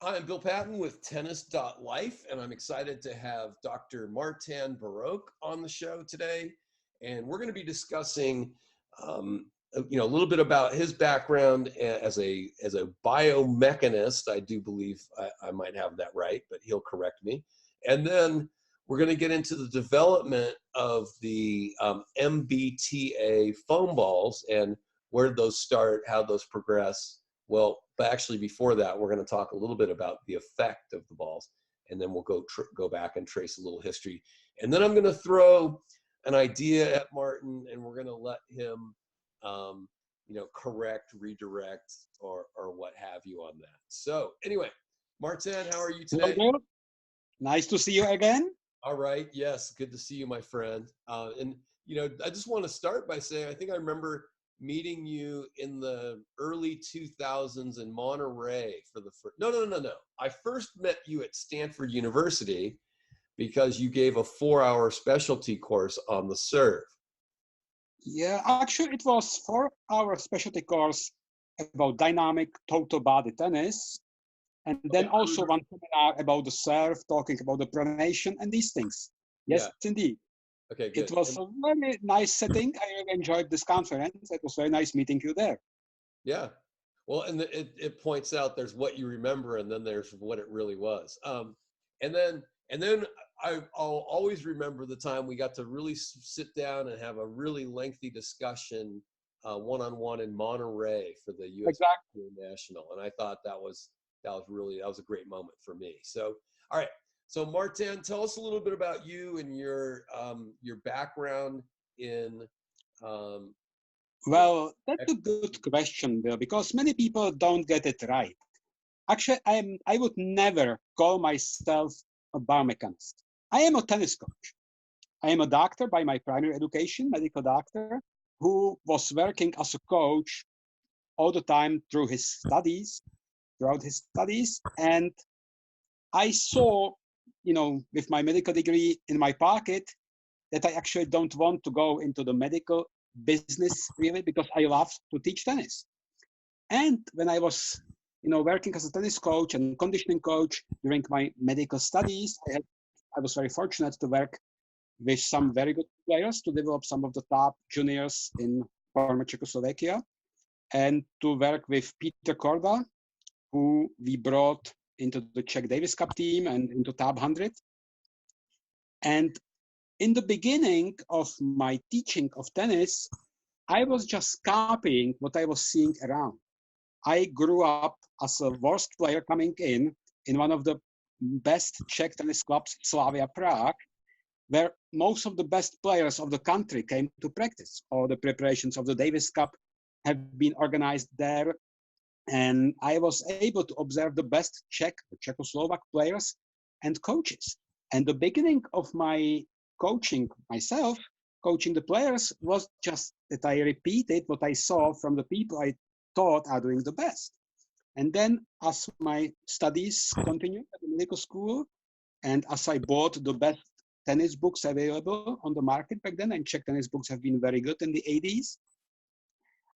Hi, I'm Bill Patton with Tennis.life, and I'm excited to have Dr. Martin Baroch on the show today. And we're going to be discussing, a little bit about his background as a biomechanist. I do believe I might have that right, but he'll correct me. And then we're going to get into the development of the MBTA foam balls and where those start, how those progress. Well, but actually before that, we're going to talk a little bit about the effect of the balls, and then we'll go back and trace a little history. And then I'm going to throw an idea at Martin, and we're going to let him, correct, redirect, or what have you on that. So anyway, Martin, how are you today? Hello, Bill. Nice to see you again. All right. Yes. Good to see you, my friend. I just want to start by saying I think I remember meeting you in the early 2000s in Monterey for the first. No. I first met you at Stanford University because you gave a 4-hour specialty course on the serve. Yeah, actually, it was 4-hour specialty course about dynamic total body tennis, and then also one seminar about the serve, talking about the pronation and these things. Yes, Yeah. Indeed. Okay, good. It was a very nice setting. I really enjoyed this conference. It was very nice meeting you there. Yeah. Well, and it points out there's what you remember, and then there's what it really was. And then I'll always remember the time we got to really sit down and have a really lengthy discussion one-on-one in Monterey for the U.S. National, and I thought that was a great moment for me. So, all right. So, Martin, tell us a little bit about you and your background in. Well, that's a good question, Bill, because many people don't get it right. Actually, I would never call myself a biomechanist. I am a tennis coach. I am a doctor by my primary education, medical doctor, who was working as a coach all the time throughout his studies. And I saw, with my medical degree in my pocket, that I actually don't want to go into the medical business really, because I love to teach tennis. And when I was, working as a tennis coach and conditioning coach during my medical studies, I was very fortunate to work with some very good players to develop some of the top juniors in former Czechoslovakia, and to work with Peter Korda, who we brought into the Czech Davis Cup team and into top 100. And in the beginning of my teaching of tennis, I was just copying what I was seeing around. I grew up as a worst player coming in one of the best Czech tennis clubs, Slavia Prague, where most of the best players of the country came to practice. All the preparations of the Davis Cup have been organized there. And I was able to observe the best Czechoslovak players and coaches. And the beginning of my coaching myself, coaching the players, was just that I repeated what I saw from the people I thought are doing the best. And then as my studies continued at the medical school, and as I bought the best tennis books available on the market back then, and Czech tennis books have been very good in the 80s,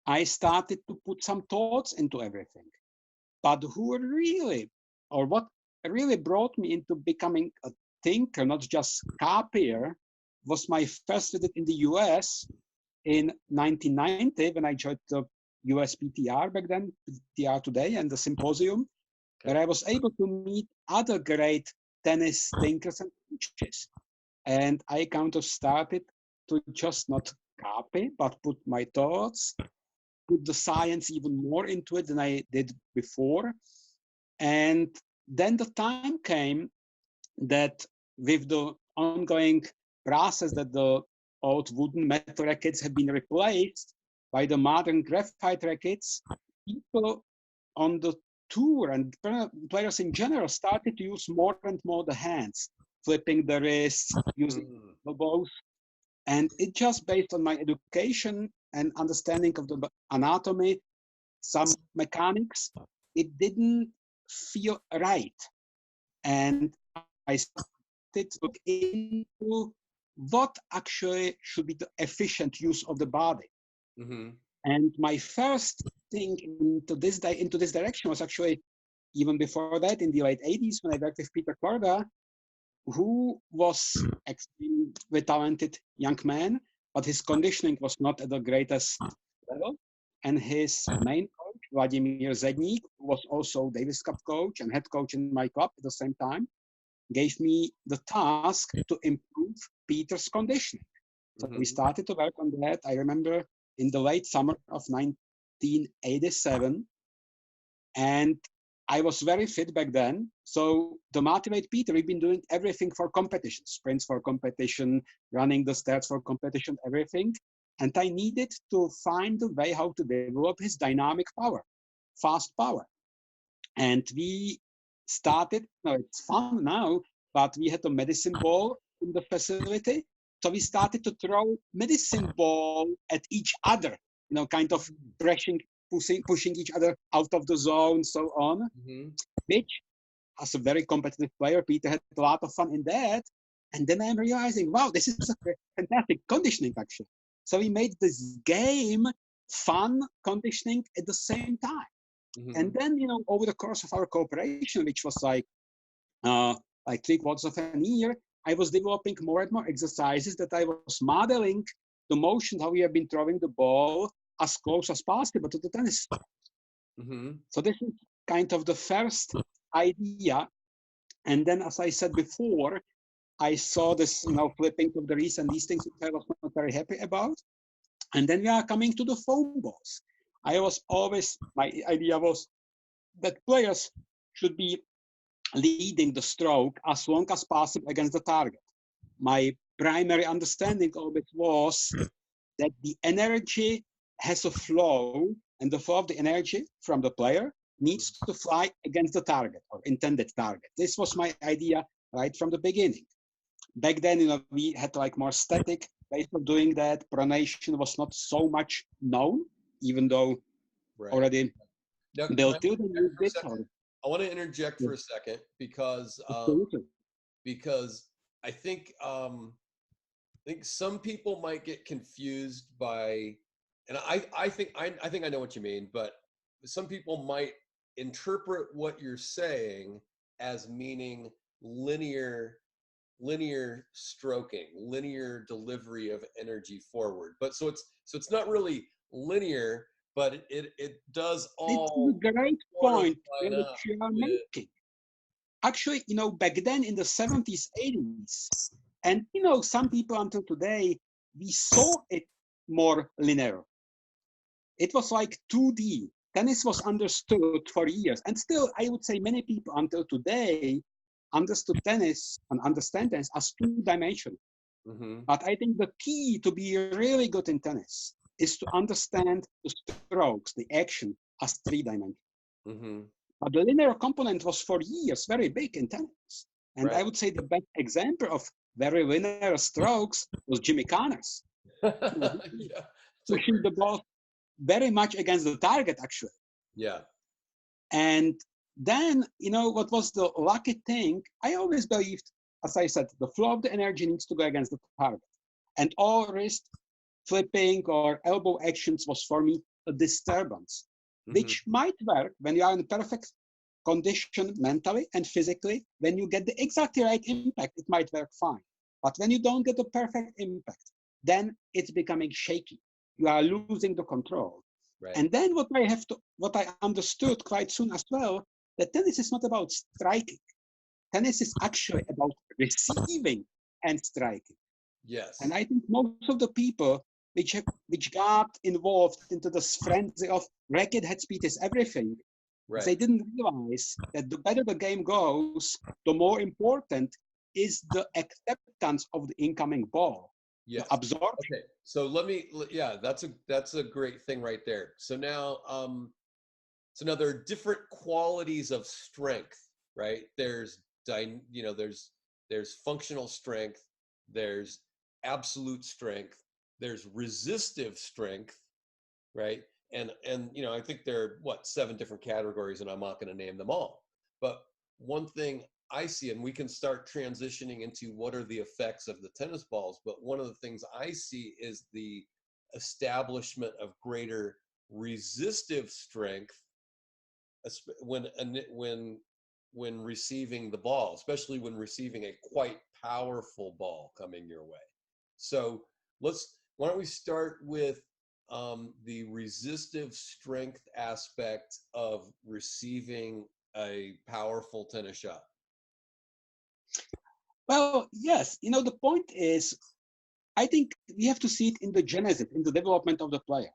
I started to put some thoughts into everything. But what really brought me into becoming a thinker, not just copier, was my first visit in the US in 1990 when I joined the US PTR back then, PTR today, and the symposium, where I was able to meet other great tennis thinkers and coaches. And I kind of started to just not copy, but put my thoughts, put the science even more into it than I did before. And then the time came that with the ongoing process that the old wooden metal rackets have been replaced by the modern graphite rackets, people on the tour and players in general started to use more and more the hands, flipping the wrists, using elbows. And it just based on my education and understanding of the anatomy, some mechanics, it didn't feel right. And I started to look into what actually should be the efficient use of the body. Mm-hmm. And my first thing into this direction was actually even before that, in the late 80s, when I worked with Peter Korda, who was extremely talented young man, but his conditioning was not at the greatest level. And his main coach, Vladimir Zedník, who was also Davis Cup coach and head coach in my club at the same time, gave me the task to improve Peter's conditioning. So we started to work on that. I remember in the late summer of 1987, and I was very fit back then. So to motivate Peter, we've been doing everything for competition, sprints for competition, running the stairs for competition, everything. And I needed to find a way how to develop his dynamic power, fast power. And we started, no, it's fun now, but we had a medicine ball in the facility. So we started to throw medicine ball at each other, kind of pushing each other out of the zone, so on, which, as a very competitive player, Peter had a lot of fun in that. And then I'm realizing, wow, this is a fantastic conditioning, actually. So we made this game fun conditioning at the same time. And then, over the course of our cooperation, which was like 3/4 of a year, I was developing more and more exercises that I was modeling the motion, how we have been throwing the ball as close as possible to the tennis. So this is kind of the first idea. And then, as I said before, I saw this, flipping of the wrist and these things which I was not very happy about. And then we are coming to the foam balls. My idea was that players should be leading the stroke as long as possible against the target. My primary understanding of it was that the energy has a flow, and the flow of the energy from the player needs to fly against the target or intended target. This was my idea right from the beginning. Back then, we had like more static ways of doing that. Pronation was not so much known, even though already built in. I want to interject for a second because I think some people might get confused by, and I think I know what you mean, but some people might interpret what you're saying as meaning linear stroking, linear delivery of energy forward. But so it's not really linear, but it does all. It's a great point that you are making. Actually, back then in the 70s, 80s, and some people until today, we saw it more linear. It was like 2D. Tennis was understood for years, and still, I would say many people until today understood tennis and understand tennis as 2-dimensional. But I think the key to be really good in tennis is to understand the strokes, the action, as 3-dimensional. But the linear component was for years very big in tennis. And I would say the best example of very linear strokes was Jimmy Connors. Pushing the ball very much against the target, actually. Yeah. And then, what was the lucky thing? I always believed, as I said, the flow of the energy needs to go against the target. And all wrist flipping or elbow actions was for me a disturbance, which might work when you are in perfect condition mentally and physically. When you get the exactly right impact, it might work fine. But when you don't get the perfect impact, then it's becoming shaky. You are losing the control. Right. And then what I understood quite soon as well, that tennis is not about striking. Tennis is actually about receiving and striking. Yes. And I think most of the people which got involved into this frenzy of racket head speed is everything, they didn't realize that the better the game goes, the more important is the acceptance of the incoming ball. Yes. Absorption. Okay. So that's a great thing right there. So now, there are different qualities of strength, right? There's functional strength, there's absolute strength, there's resistive strength, right? And I think there are 7 different categories, and I'm not going to name them all. But one thing I see, and we can start transitioning into what are the effects of the tennis balls, but one of the things I see is the establishment of greater resistive strength when receiving the ball, especially when receiving a quite powerful ball coming your way. So why don't we start with the resistive strength aspect of receiving a powerful tennis shot? Well, yes. The point is, I think we have to see it in the genesis, in the development of the player.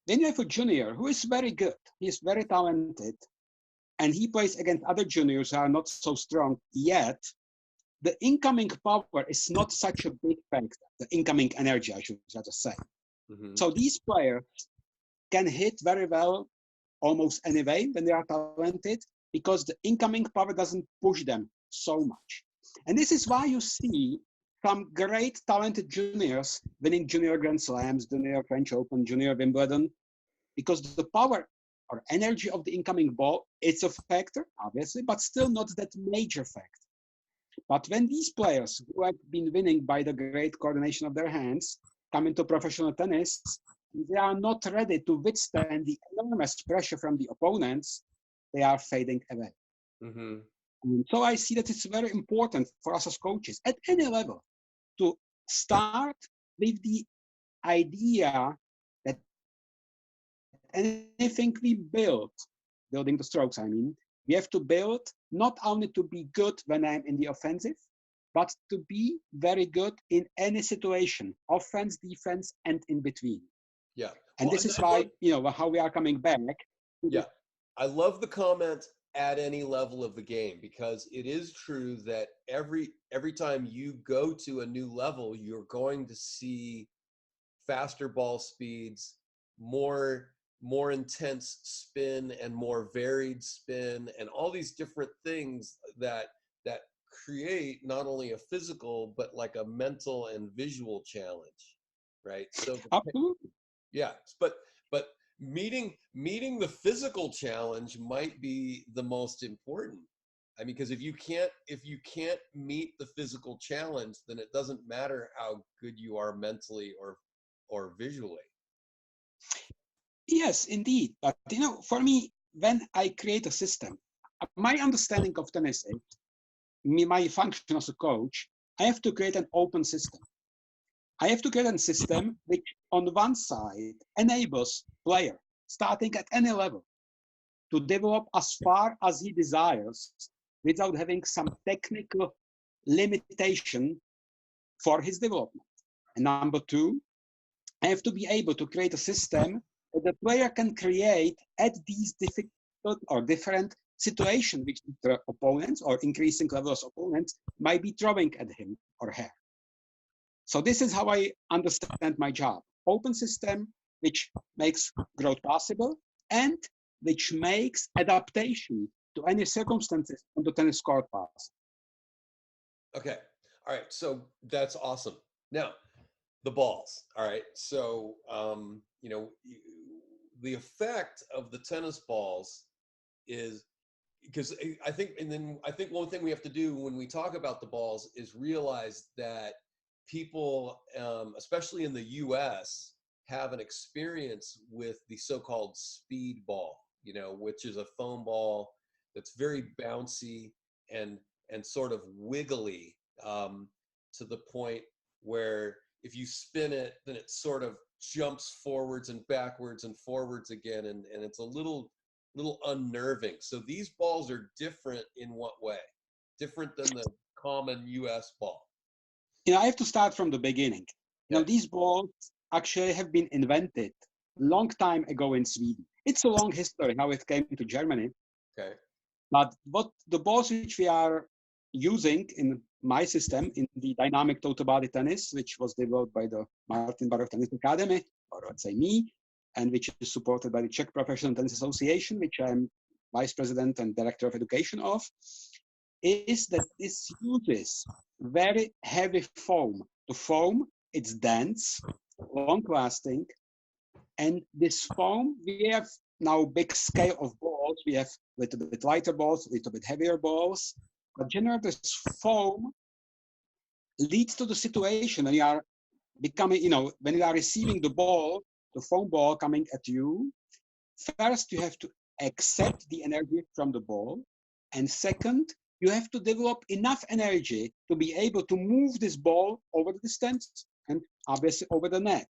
Then you have a junior who is very good. He is very talented, and he plays against other juniors who are not so strong yet. The incoming power is not such a big factor. The incoming energy, I should rather say. Mm-hmm. So these players can hit very well almost any way when they are talented, because the incoming power doesn't push them so much. And this is why you see some great talented juniors winning junior Grand Slams, junior French Open, junior Wimbledon, because the power or energy of the incoming ball, it's a factor, obviously, but still not that major factor. But when these players who have been winning by the great coordination of their hands come into professional tennis, they are not ready to withstand the enormous pressure from the opponents. They are fading away. Mm-hmm. And so I see that it's very important for us as coaches at any level to start with the idea that anything we build, building the strokes, I mean, we have to build not only to be good when I'm in the offensive, but to be very good in any situation, offense, defense, and in between. Yeah. And this is why, how we are coming back. Yeah. I love the comment at any level of the game, because it is true that every time you go to a new level, you're going to see faster ball speeds, more intense spin, and more varied spin, and all these different things that create not only a physical but like a mental and visual challenge, right? So absolutely. Yeah, but meeting the physical challenge might be the most important. I mean, because if you can't meet the physical challenge, then it doesn't matter how good you are mentally or visually. Yes, indeed. But for me, when I create a system, my understanding of tennis is, my function as a coach, I have to create an open system. I have to create a system which on one side enables player starting at any level to develop as far as he desires without having some technical limitation for his development. And number two, I have to be able to create a system that the player can create at these difficult or different situations which the opponents or increasing levels of opponents might be throwing at him or her. So this is how I understand my job. Open system, which makes growth possible and which makes adaptation to any circumstances on the tennis court possible. Okay. All right. So that's awesome. Now, the balls. All right. So, the effect of the tennis balls is, because I think one thing we have to do when we talk about the balls is realize that people, especially in the US, have an experience with the so-called speed ball, which is a foam ball that's very bouncy and sort of wiggly, to the point where if you spin it, then it sort of jumps forwards and backwards and forwards again, and it's a little unnerving. So these balls are different in what way? Different than the common US ball? I have to start from the beginning. Okay. These balls actually have been invented long time ago in Sweden. It's a long history how it came to Germany. Okay. But what the balls which we are using in my system, in the dynamic total body tennis, which was developed by the Martin Baroch Tennis Academy, or let's say me, and which is supported by the Czech Professional Tennis Association, which I'm vice president and director of education of, is that this uses very heavy foam. The foam, it's dense, long-lasting, and this foam, we have now big scale of balls. We have a little bit lighter balls, a little bit heavier balls, but generally this foam leads to the situation when you are becoming, when you are receiving the ball, the foam ball coming at you. First, you have to accept the energy from the ball. And second, you have to develop enough energy to be able to move this ball over the distance and obviously over the net.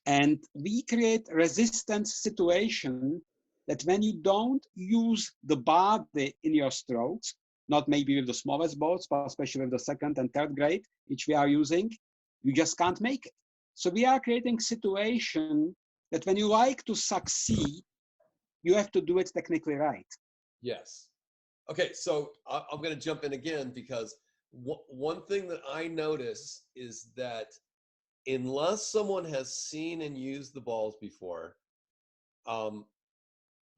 And we create resistance situation that when you don't use the body in your strokes, not maybe with the smallest balls, but especially with the second and third grade, which we are using, you just can't make it. So we are creating situation that when you like to succeed, you have to do it technically right. Yes. Okay, so I'm going to jump in again because one thing that I notice is that unless someone has seen and used the balls before,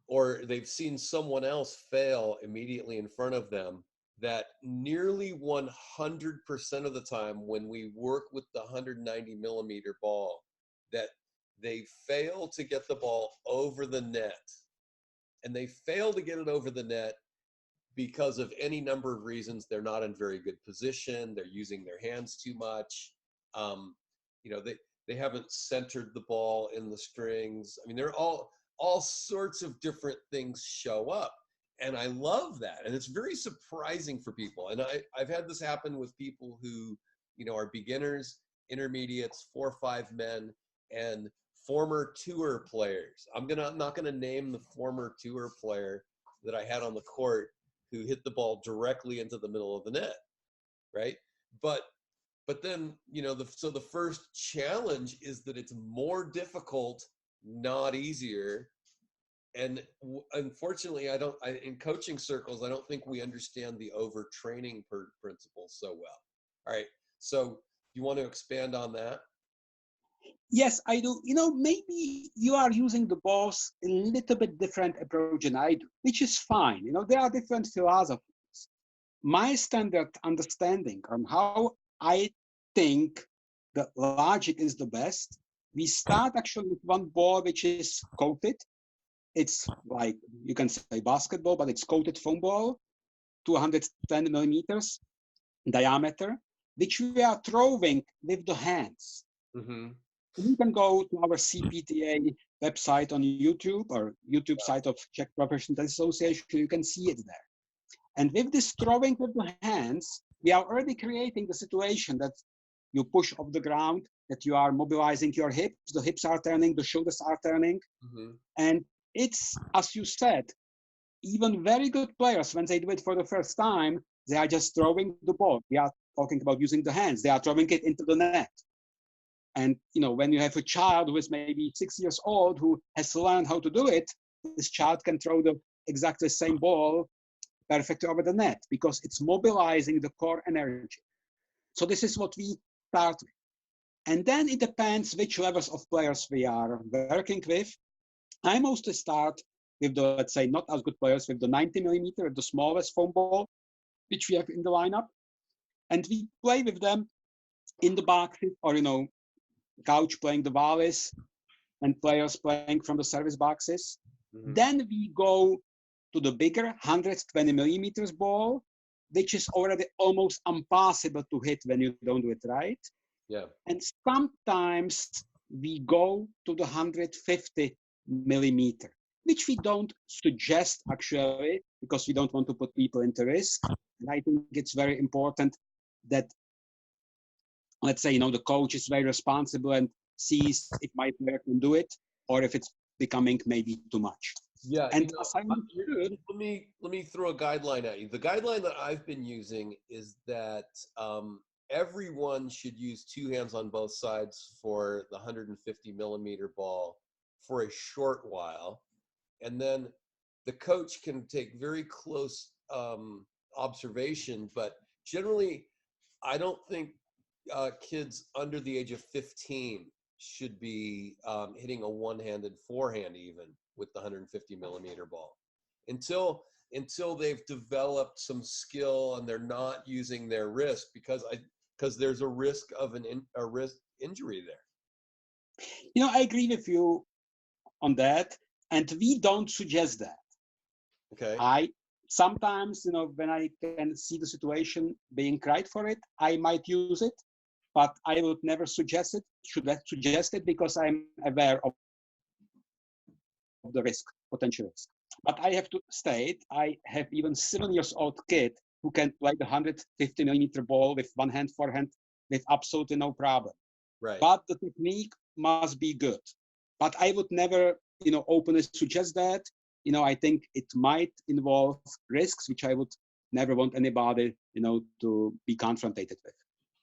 or they've seen someone else fail immediately in front of them, that nearly 100% of the time when we work with the 190 millimeter ball, that they fail to get the ball over the net. And they fail to get it over the net because of any number of reasons. They're not in very good position. They're using their hands too much. They haven't centered the ball in the strings. I mean, they're all sorts of different things show up. And I love that. And it's very surprising for people. And I've had this happen with people who, are beginners, intermediates, 4 or 5 men, and former tour players. I'm not gonna name the former tour player that I had on the court who hit the ball directly into the middle of the net, right? But then, so the first challenge is that it's more difficult, not easier. And unfortunately, in coaching circles, I don't think we understand the overtraining principle so well. All right, so you want to expand on that? Yes, I do. Maybe you are using the balls a little bit different approach than I do, which is fine. There are different philosophies. My standard understanding on how I think the logic is the best, we start actually with one ball which is coated. It's like, you can say basketball, but it's coated foam ball, 210 millimeters diameter, which we are throwing with the hands. Mm-hmm. You can go to our CPTA website on YouTube or YouTube site of Czech Professional Tennis Association. You can see it there. And with this throwing with the hands, we are already creating the situation that you push off the ground, that you are mobilizing your hips, the hips are turning, the shoulders are turning. Mm-hmm. And it's, as you said, even very good players, when they do it for the first time, they are just throwing the ball. We are talking about using the hands. They are throwing it into the net. And, when you have a child who is maybe 6 years old, who has learned how to do it, this child can throw the exactly same ball perfectly over the net because it's mobilizing the core energy. So this is what we start with. And then it depends which levels of players we are working with. I mostly start with the, let's say, not as good players with the 90 millimeter, the smallest foam ball, which we have in the lineup. And we play with them in the boxes or, couch playing the volleys and players playing from the service boxes. Mm-hmm. Then we go to the bigger 120 millimeters ball, which is already almost impossible to hit when you don't do it right. Yeah. And sometimes we go to the 150 millimeter, which we don't suggest actually, because we don't want to put people into risk. And I think it's very important that, let's say, the coach is very responsible and sees if my player can do it or if it's becoming maybe too much. Yeah, and let me throw a guideline at you. The guideline that I've been using is that everyone should use 2 hands on both sides for the 150 millimeter ball for a short while, and then the coach can take very close observation. But generally, I don't think kids under the age of 15 should be hitting a one-handed forehand even with the 150 millimeter ball until they've developed some skill and they're not using their wrist because there's a risk of a wrist injury there. I agree with you on that, and we don't suggest that. Okay. I sometimes, when I can see the situation being right for it, I might use it, but I would never suggest it. Should I suggest it because I'm aware of the risk. potential risk. But I have to state, I have even 7-year-old kid who can play the 150 millimeter ball with one hand, forehand, with absolutely no problem. Right. But the technique must be good. But I would never, openly suggest that. I think it might involve risks, which I would never want anybody, to be confronted with.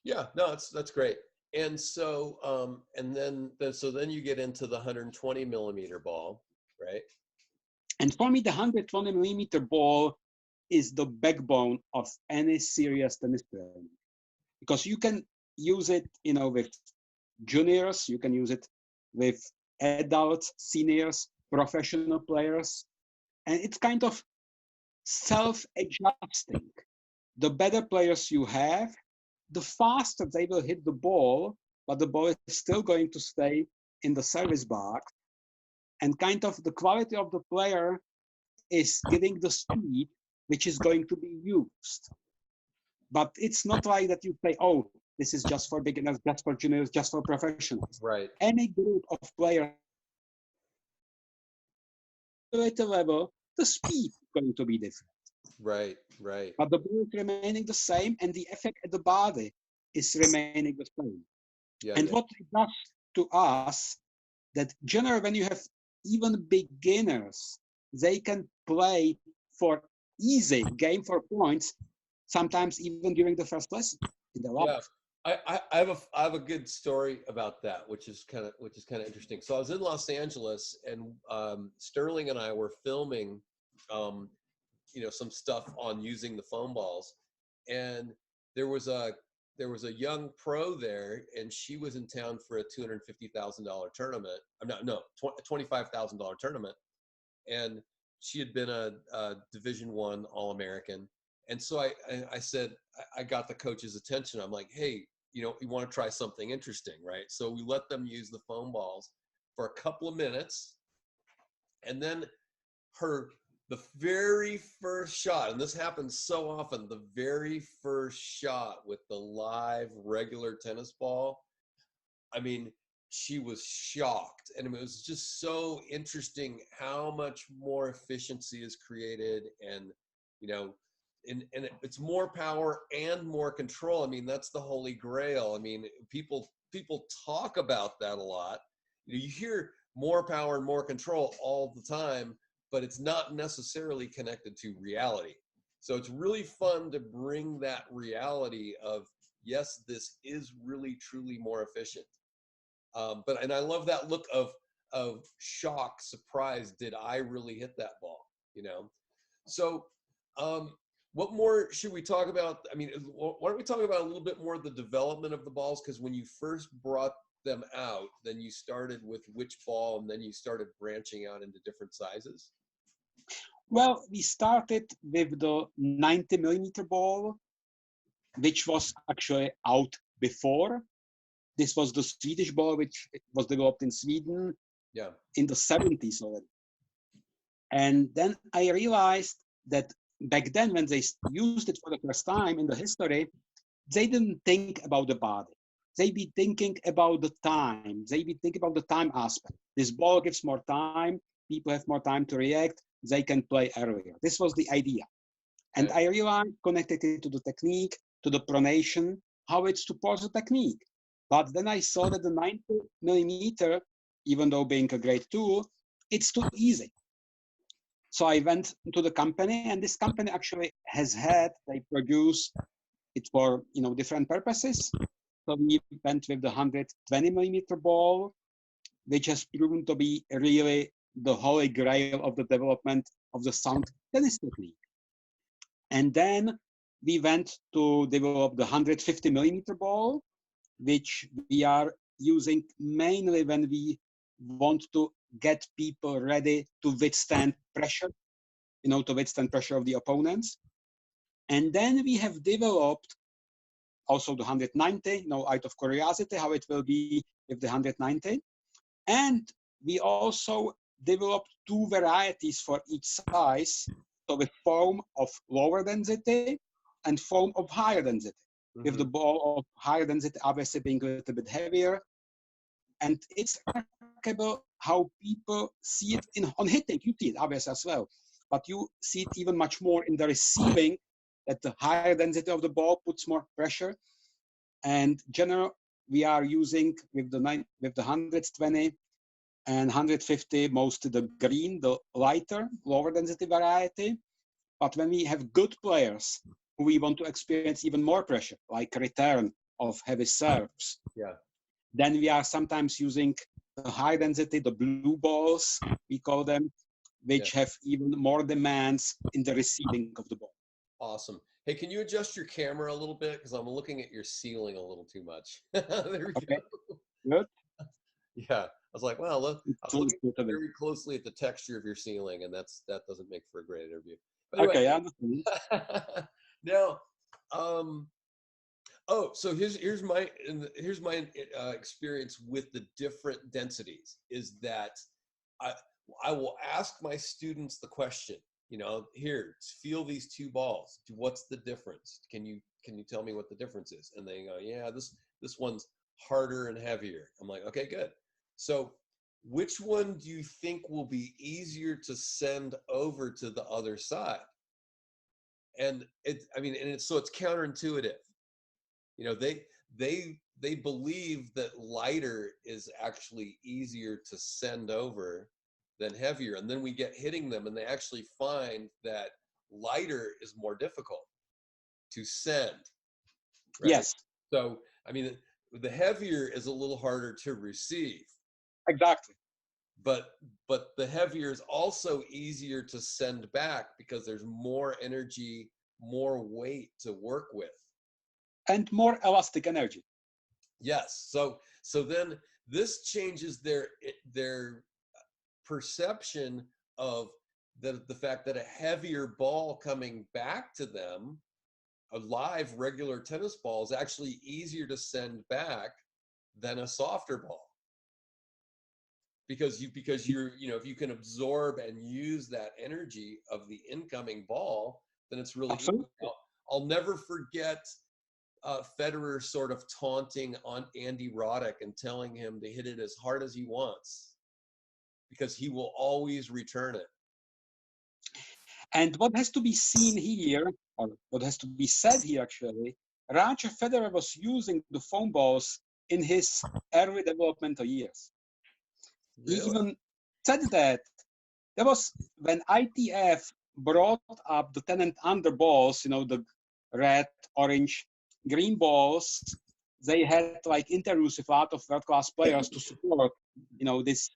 Yeah, no, that's great. And so, then you get into the 120 millimeter ball, right? And for me, the 120 millimeter ball is the backbone of any serious tennis player, because you can use it, with juniors, you can use it with adults, seniors, professional players, and it's kind of self-adjusting. The better players you have, the faster they will hit the ball, but the ball is still going to stay in the service box. And kind of the quality of the player is giving the speed which is going to be used. But it's not like that you say, oh, this is just for beginners, just for juniors, just for professionals. Right. Any group of players at a level, the speed is going to be different. Right. But the ball is remaining the same, and the effect at the body is remaining the same. And what it does to us, that generally when you have even beginners, they can play for easy game for points, sometimes even during the first lesson in the lab. Yeah, I have a good story about that, which is kind of interesting. So I was in Los Angeles, and Sterling and I were filming, some stuff on using the foam balls, and there was a young pro there, and she was in town for a $250,000 tournament. $25,000 tournament, and she had been a Division I All-American. And so I said, I got the coach's attention. I'm like, hey, you want to try something interesting, right? So we let them use the foam balls for a couple of minutes, and then the very first shot, and this happens so often, the very first shot with the live regular tennis ball, I mean, she was shocked. And it was just so interesting how much more efficiency is created, and, and it's more power and more control. I mean, that's the Holy Grail. I mean, people talk about that a lot. You hear more power and more control all the time, but it's not necessarily connected to reality. So it's really fun to bring that reality of, yes, this is really truly more efficient. And I love that look of shock, surprise. Did I really hit that ball? So what more should we talk about? I mean, why don't we talk about a little bit more of the development of the balls? Because when you first brought them out, then you started with which ball, and then you started branching out into different sizes. Well, we started with the 90 millimeter ball, which was actually out before. This was the Swedish ball, which was developed in Sweden in the 70s already. And then I realized that back then, when they used it for the first time in the history, they didn't think about the body. They be thinking about the time. They be thinking about the time aspect. This ball gives more time. People have more time to react. They can play earlier. This was the idea. And I realized, connected it to the technique, to the pronation, how it supports the technique. But then I saw that the 90 millimeter, even though being a great tool, it's too easy. So I went to the company, and this company actually they produce it for different purposes. So we went with the 120 millimeter ball, which has proven to be really the Holy Grail of the development of the sound tennis technique. And then we went to develop the 150 millimeter ball, which we are using mainly when we want to get people ready to withstand pressure, to withstand pressure of the opponents. And then we have developed also the 190, out of curiosity, how it will be with the 190. And we also developed two varieties for each size. So with foam of lower density and foam of higher density. Mm-hmm. With the ball of higher density obviously being a little bit heavier. And it's remarkable how people see it on hitting. You see it obviously as well, but you see it even much more in the receiving, that the higher density of the ball puts more pressure. And general, we are using with the 120 and 150, mostly the green, the lighter, lower density variety. But when we have good players who we want to experience even more pressure, like return of heavy serves, Yeah. then we are sometimes using the high density, the blue balls, we call them, which have even more demands in the receiving of the ball. Awesome. Hey, can you adjust your camera a little bit? Because I'm looking at your ceiling a little too much. There we Okay, go. good. Yeah. I was like, well, look, I was looking It's very closely at the texture of your ceiling, and that doesn't make for a great interview. But anyway, okay, I understand. now, oh, so here's my experience with the different densities is that I will ask my students the question, you know, here, feel these two balls. What's the difference? Can you tell me what the difference is? And they go, yeah, this one's harder and heavier. I'm like, okay, good. So which one do you think will be easier to send over to the other side? And it's counterintuitive. You know, they believe that lighter is actually easier to send over than heavier, and then we get hitting them and they actually find that lighter is more difficult to send, right? Yes, So I mean, the heavier is a little harder to receive, exactly. but the heavier is also easier to send back because there's more energy, more weight to work with. And more elastic energy. Yes. So then this changes their perception of the fact that a heavier ball coming back to them, a live regular tennis ball, is actually easier to send back than a softer ball. Because you're, you know, if you can absorb and use that energy of the incoming ball, then it's really Absolutely. easy. I'll never forget Federer sort of taunting on Andy Roddick and telling him to hit it as hard as he wants because he will always return it. And what has to be seen here, or what has to be said here actually, Roger Federer was using the foam balls in his early developmental years. He Really? even said that there was when ITF brought up the 10 and under balls, you know, the red, orange, green balls, they had like interviews with a lot of world-class players to support, you know, this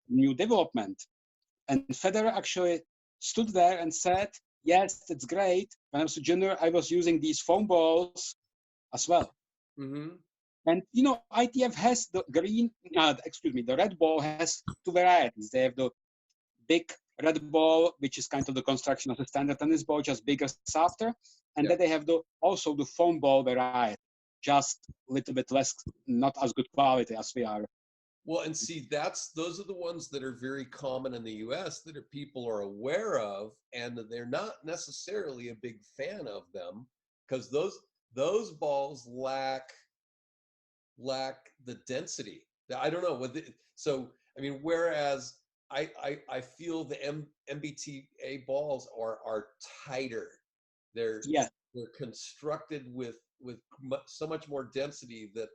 new development. And Federer actually stood there and said, yes, that's great. When I was a junior, I was using these foam balls as well. Mm-hmm. And, you know, ITF has the the red ball has two varieties. They have the big red ball, which is kind of the construction of a standard tennis ball, just bigger, softer. And then they have also the foam ball variety, just a little bit less, not as good quality as we are. Well, and see, those are the ones that are very common in the US that people are aware of, and they're not necessarily a big fan of them because those balls lack the density. I don't know. So I mean, whereas I feel the MBTA balls are tighter. They're constructed with so much more density that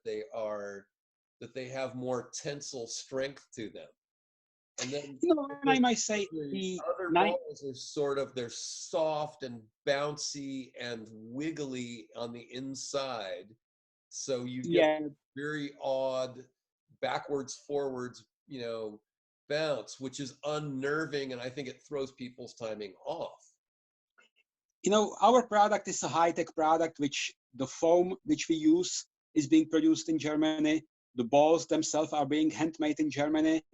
they have more tensile strength to them. And then, you know, I might say the other balls are they're soft and bouncy and wiggly on the inside. So you get very odd backwards, forwards, you know, bounce, which is unnerving. And I think it throws people's timing off. You know, our product is a high-tech product, which the foam which we use is being produced in Germany. The balls themselves are being handmade in Germany.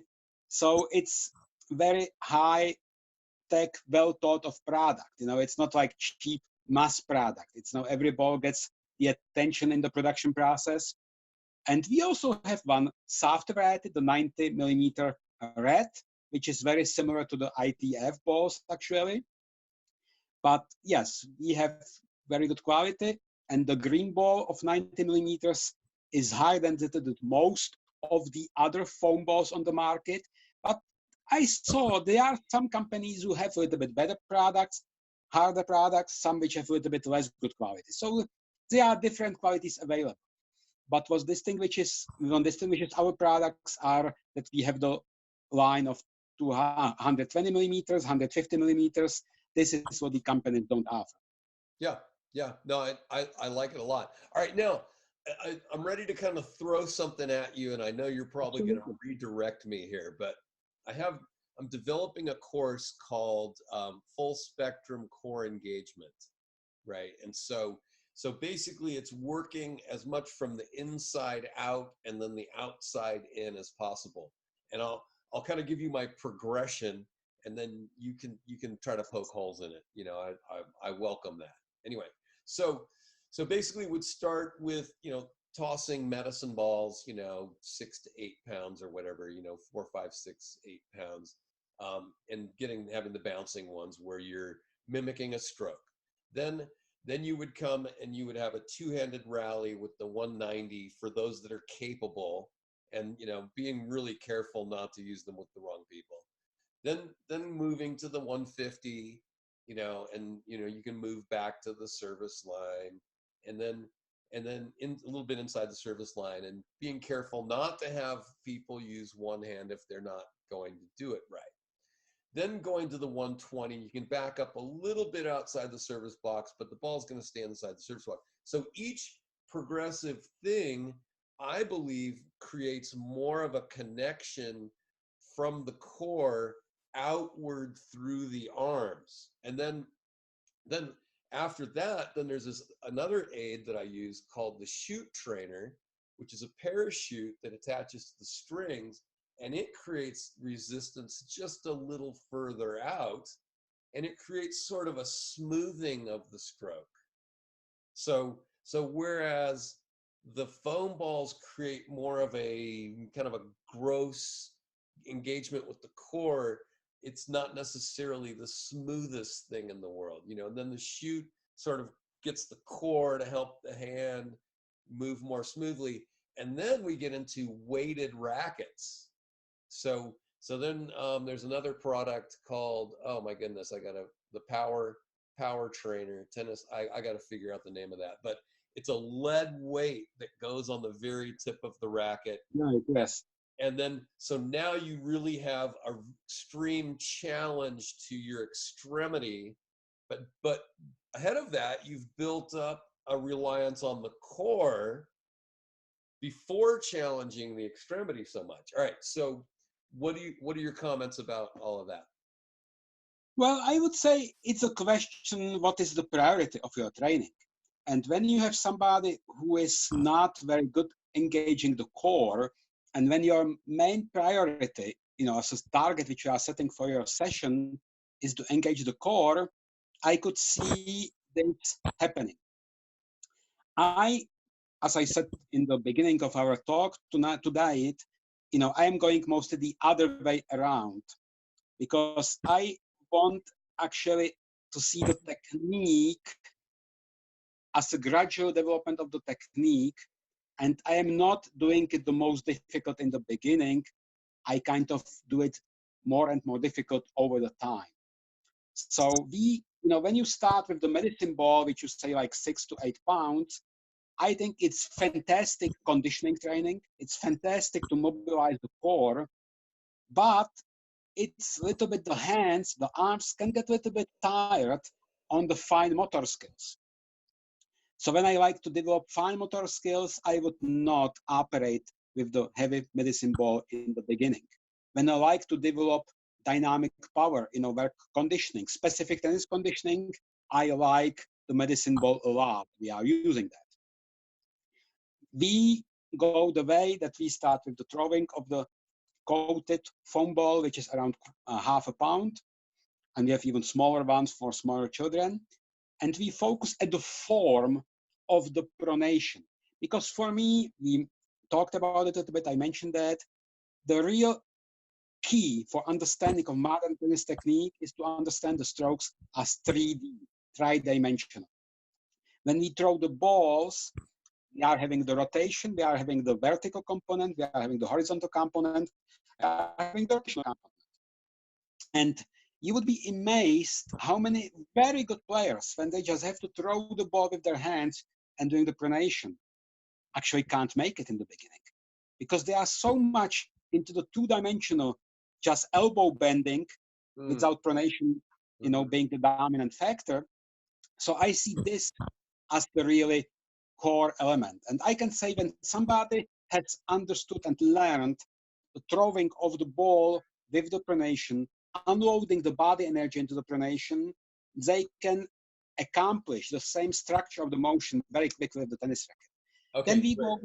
So it's very high-tech, well thought of product. You know, it's not like cheap mass product. It's now every ball gets the attention in the production process. And we also have one soft variety, the 90 millimeter red, which is very similar to the ITF balls actually. But yes, we have very good quality, and the green ball of 90 millimeters is higher than the most of the other foam balls on the market. But I saw there are some companies who have a little bit better products, harder products, some which have a little bit less good quality. So there are different qualities available. But what distinguishes our products are that we have the line of 120 millimeters, 150 millimeters. This is what the companies don't offer. Yeah, yeah. No, I like it a lot. All right, now I'm ready to kind of throw something at you, and I know you're probably going to redirect me here, but I'm developing a course called Full Spectrum Core Engagement, right? And so basically it's working as much from the inside out and then the outside in as possible. And I'll kind of give you my progression, and then you can try to poke holes in it. You know, I welcome that. Anyway, so basically would start with, you know, tossing medicine balls, you know, 6 to 8 pounds or whatever, you know, 4, 5, 6, 8 pounds, and having the bouncing ones where you're mimicking a stroke. Then you would come and you would have a two-handed rally with the 190 for those that are capable, and, you know, being really careful not to use them with the wrong people. Then moving to the 150, you know, and, you know, you can move back to the service line, and then in a little bit inside the service line, and being careful not to have people use one hand if they're not going to do it right. Then going to the 120, you can back up a little bit outside the service box, but the ball's going to stay inside the service box. So each progressive thing, I believe, creates more of a connection from the core outward through the arms. And then after that, then there's another aid that I use called the chute trainer, which is a parachute that attaches to the strings, and it creates resistance just a little further out, and it creates sort of a smoothing of the stroke. So whereas the foam balls create more of a kind of a gross engagement with the core, it's not necessarily the smoothest thing in the world, you know. And then the chute sort of gets the core to help the hand move more smoothly. And then we get into weighted rackets. So then there's another product called, oh my goodness, the power trainer tennis. I got to figure out the name of that, but it's a lead weight that goes on the very tip of the racket. Right. Yes. And then, so now you really have a extreme challenge to your extremity, but ahead of that, you've built up a reliance on the core before challenging the extremity so much. All right, so what are your comments about all of that? Well, I would say it's a question, what is the priority of your training? And when you have somebody who is not very good engaging the core, and when your main priority, you know, as a target which you are setting for your session is to engage the core, I could see this happening. As I said in the beginning of our talk today, you know, I am going mostly the other way around, because I want actually to see the technique as a gradual development of the technique, and I am not doing it the most difficult in the beginning. I kind of do it more and more difficult over the time. So you know, when you start with the medicine ball, which you say like 6 to 8 pounds, I think it's fantastic conditioning training. It's fantastic to mobilize the core, but it's a little bit the hands, the arms can get a little bit tired on the fine motor skills. So when I like to develop fine motor skills, I would not operate with the heavy medicine ball in the beginning. When I like to develop dynamic power, you know, work conditioning, specific tennis conditioning, I like the medicine ball a lot. We are using that. We go the way that we start with the throwing of the coated foam ball, which is around half a pound. And we have even smaller ones for smaller children. And we focus at the form of the pronation. Because for me, we talked about it a little bit, I mentioned that, the real key for understanding of modern tennis technique is to understand the strokes as 3D, 3-dimensional. When we throw the balls, We are having the rotation, we are having the vertical component, we are having the horizontal component, we are having the rotational component. And you would be amazed how many very good players, when they just have to throw the ball with their hands and doing the pronation, actually can't make it in the beginning. Because they are so much into the two-dimensional, just elbow bending without pronation, being the dominant factor. So I see this as the really core element. And I can say when somebody has understood and learned the throwing of the ball with the pronation, unloading the body energy into the pronation, they can accomplish the same structure of the motion very quickly with the tennis racket. Okay, Then we go.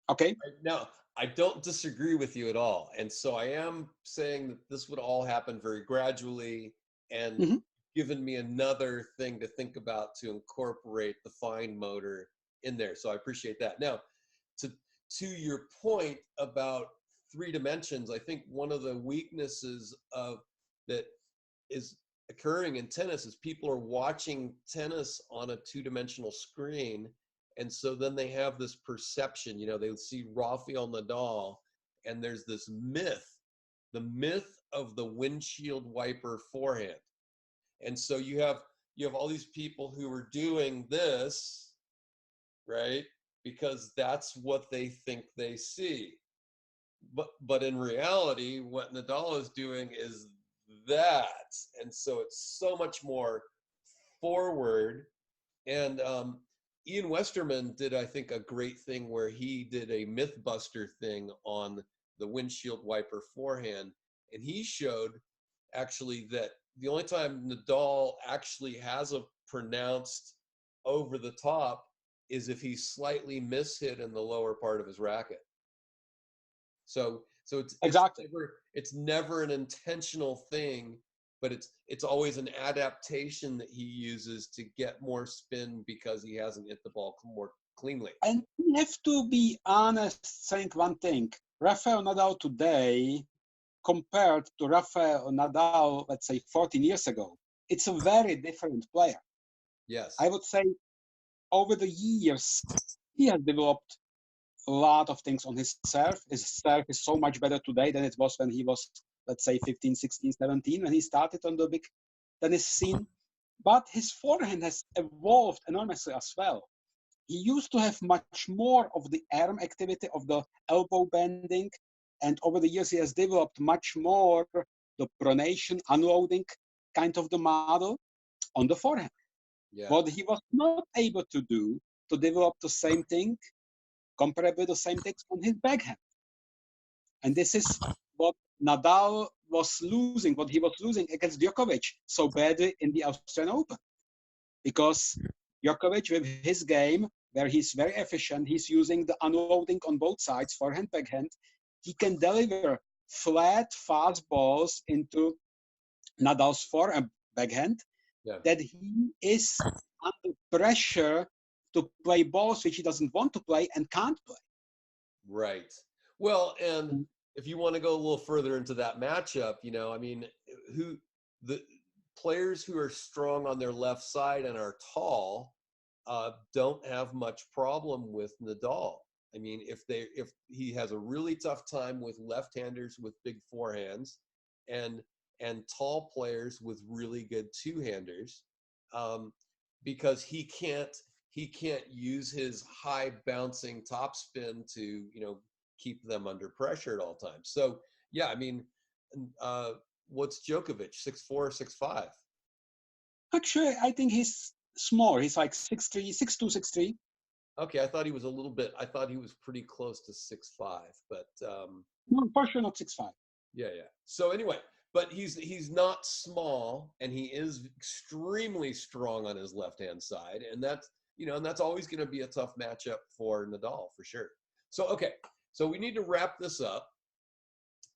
Okay. now I don't disagree with you at all, and so I am saying that this would all happen very gradually, and given me another thing to think about to incorporate the fine motor in there. So I appreciate that. Now, to your point about 3 dimensions, I think one of the weaknesses of that is occurring in tennis is people are watching tennis on a 2-dimensional screen, and so then they have this perception, they see Rafael Nadal, and there's this myth, the myth of the windshield wiper forehand. And so you have all these people who are doing this, right? Because that's what they think they see. But in reality, what Nadal is doing is that. And so it's so much more forward. And Ian Westerman did, I think, a great thing where he did a Mythbuster thing on the windshield wiper forehand. And he showed actually that the only time Nadal actually has a pronounced over the top is if he's slightly mishit in the lower part of his racket. So Exactly. it's never an intentional thing, but it's always an adaptation that he uses to get more spin because he hasn't hit the ball more cleanly. And we have to be honest saying one thing. Rafael Nadal today compared to Rafael Nadal, let's say 14 years ago, it's a very different player. Yes. I would say over the years, he has developed a lot of things on his serve. His serve is so much better today than it was when he was, let's say, 15, 16, 17, when he started on the big tennis scene. But his forehand has evolved enormously as well. He used to have much more of the arm activity, of the elbow bending, and over the years he has developed much more the pronation, unloading kind of the model on the forehand. Yeah. What he was not able to do to develop the same thing, comparable the same things on his backhand. And this is what Nadal was losing, what he was losing against Djokovic so badly in the Australian Open. Because Djokovic, with his game, where he's very efficient, he's using the unloading on both sides, forehand, backhand. He can deliver flat, fast balls into Nadal's forehand, backhand, that he is under pressure to play balls which he doesn't want to play and can't play. Right. Well, and if you want to go a little further into that matchup, I mean, the players who are strong on their left side and are tall don't have much problem with Nadal. I mean, if he has a really tough time with left-handers with big forehands and tall players with really good two-handers, because he can't use his high bouncing topspin to keep them under pressure at all times. So yeah, I mean, what's Djokovic? 6'4", 6'5"? Actually, I think he's small. He's like 6'3", 6'2", 6'3". Okay, I thought he was pretty close to 6'5", but no, for sure not 6'5". Yeah. So anyway, but he's not small, and he is extremely strong on his left-hand side, and that's always going to be a tough matchup for Nadal for sure. So okay, so we need to wrap this up.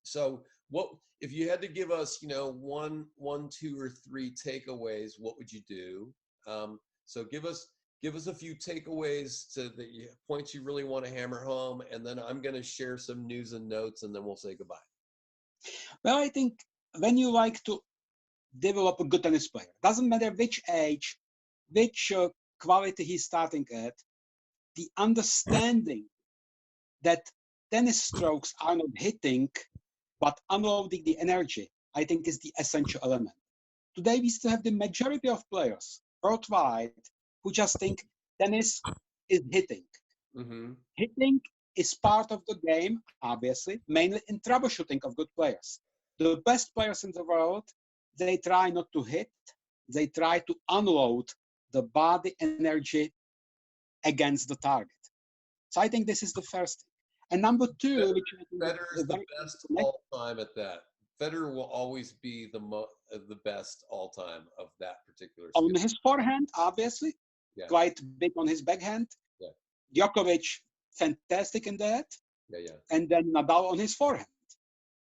So what if you had to give us, one, 2, or 3 takeaways? What would you do? So give us a few takeaways to the points you really want to hammer home, and then I'm going to share some news and notes, and then we'll say goodbye. Well, I think when you like to develop a good tennis player, doesn't matter which age, which quality he's starting at, the understanding that tennis strokes are not hitting, but unloading the energy, I think is the essential element. Today, we still have the majority of players worldwide who just think tennis is hitting. Mm-hmm. Hitting is part of the game, obviously, mainly in troubleshooting of good players. The best players in the world, they try not to hit, they try to unload the body energy against the target. So I think this is the first thing. And number two, which I think Federer is is the best all time at that. Federer will always be the best all time of that particular skill. on his forehand, obviously, Yeah. quite big on his backhand. Yeah. Djokovic, fantastic in that. Yeah, yeah. And then Nadal on his forehand.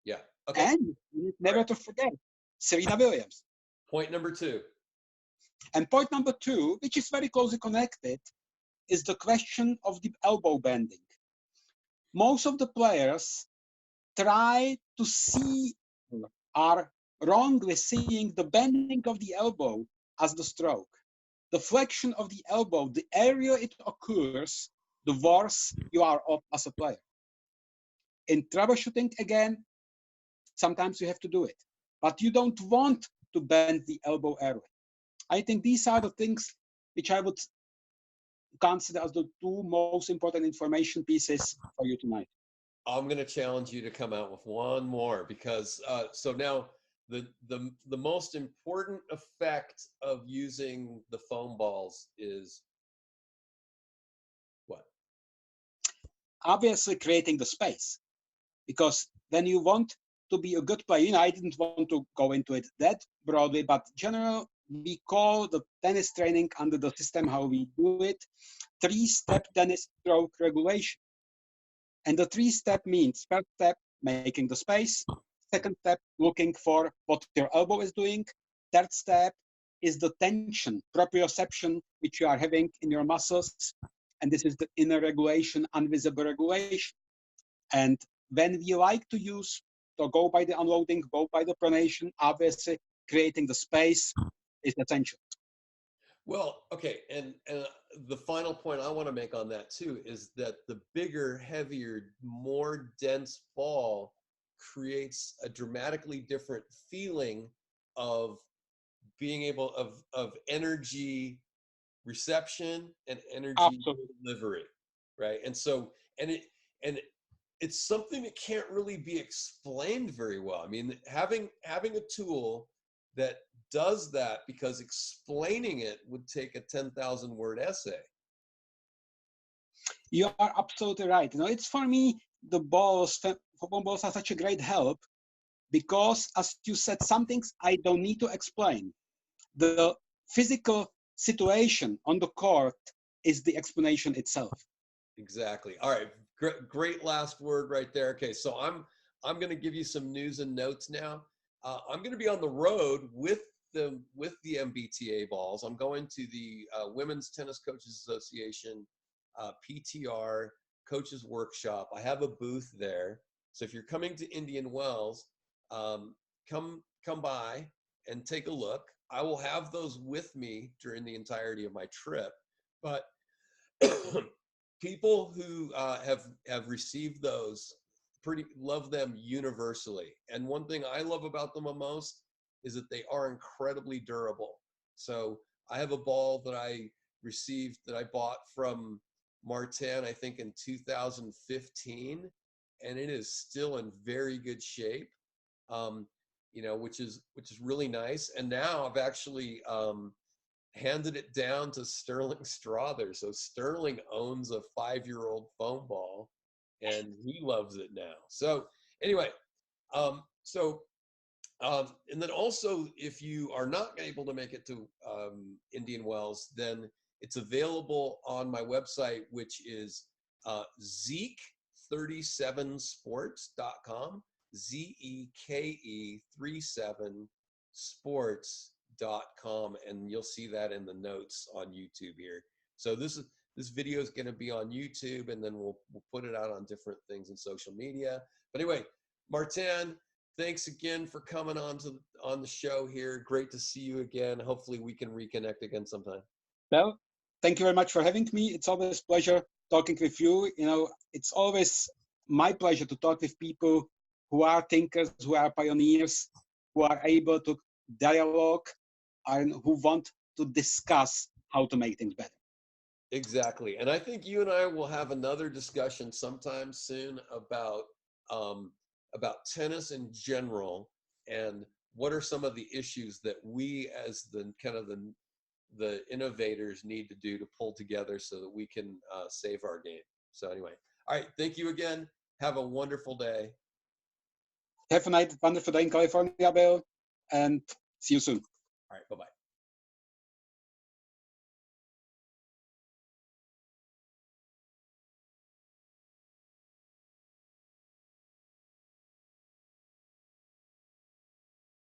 Yeah. Okay. And never to forget, Serena Williams. Point number two. And point number two, which is very closely connected, is the question of the elbow bending. Most of the players try to see, are wrongly seeing the bending of the elbow as the stroke. The flexion of the elbow, the area it occurs, the worse you are off as a player. In troubleshooting, again, sometimes you have to do it, but you don't want to bend the elbow area. I think these are the things which I would consider as the two most important information pieces for you tonight. I'm going to challenge you to come out with one more because so now the most important effect of using the foam balls is what? Obviously, creating the space, because when you want to be a good player, I didn't want to go into it that broadly, but general, we call the tennis training under the system how we do it, 3-step tennis stroke regulation. And the 3-step means first step, making the space. Second step, looking for what your elbow is doing. Third step is the tension, proprioception, which you are having in your muscles. And this is the inner regulation, invisible regulation. And when we like to use, to go by the unloading, go by the pronation, obviously creating the space is essential. Well, okay, and the final point I want to make on that too is that the bigger, heavier, more dense ball creates a dramatically different feeling of being able of energy reception and energy Absolutely. delivery, right? And so and it's something that can't really be explained very well. I mean, having a tool that does that, because explaining it would take a 10,000 word essay. You are absolutely right. It's for me, the foam balls are such a great help because, as you said, some things I don't need to explain. The physical situation on the court is the explanation itself. Exactly. All right. Great last word right there. Okay, so I'm going to give you some news and notes now. I'm going to be on the road with the MBTA balls. I'm going to the Women's Tennis Coaches Association PTR Coaches Workshop. I have a booth there, so if you're coming to Indian Wells, come by and take a look. I will have those with me during the entirety of my trip, but people who have received those love them universally. And one thing I love about them the most is that they are incredibly durable. So I have a ball that I received that I bought from Martin, I think in 2015, and it is still in very good shape. Which is really nice. And now I've actually handed it down to Styrling Strother. So Styrling owns a 5-year-old foam ball, and he loves it now. So anyway, and then also, if you are not able to make it to Indian Wells, then it's available on my website, which is Zeke37sports.com, ZEKE37sports.com, and you'll see that in the notes on YouTube here. So this video is going to be on YouTube, and then we'll put it out on different things in social media. But anyway, Martin, thanks again for coming on the show here. Great to see you again. Hopefully we can reconnect again sometime. Well, thank you very much for having me. It's always a pleasure talking with you. You know, it's always my pleasure to talk with people who are thinkers, who are pioneers, who are able to dialogue, and who want to discuss how to make things better. Exactly. And I think you and I will have another discussion sometime soon about tennis in general and what are some of the issues that we as the kind of the innovators need to do to pull together so that we can save our game. So anyway, all right. Thank you again. Have a wonderful day. Have a nice, wonderful day in California, Bill, and see you soon. All right. Bye-bye.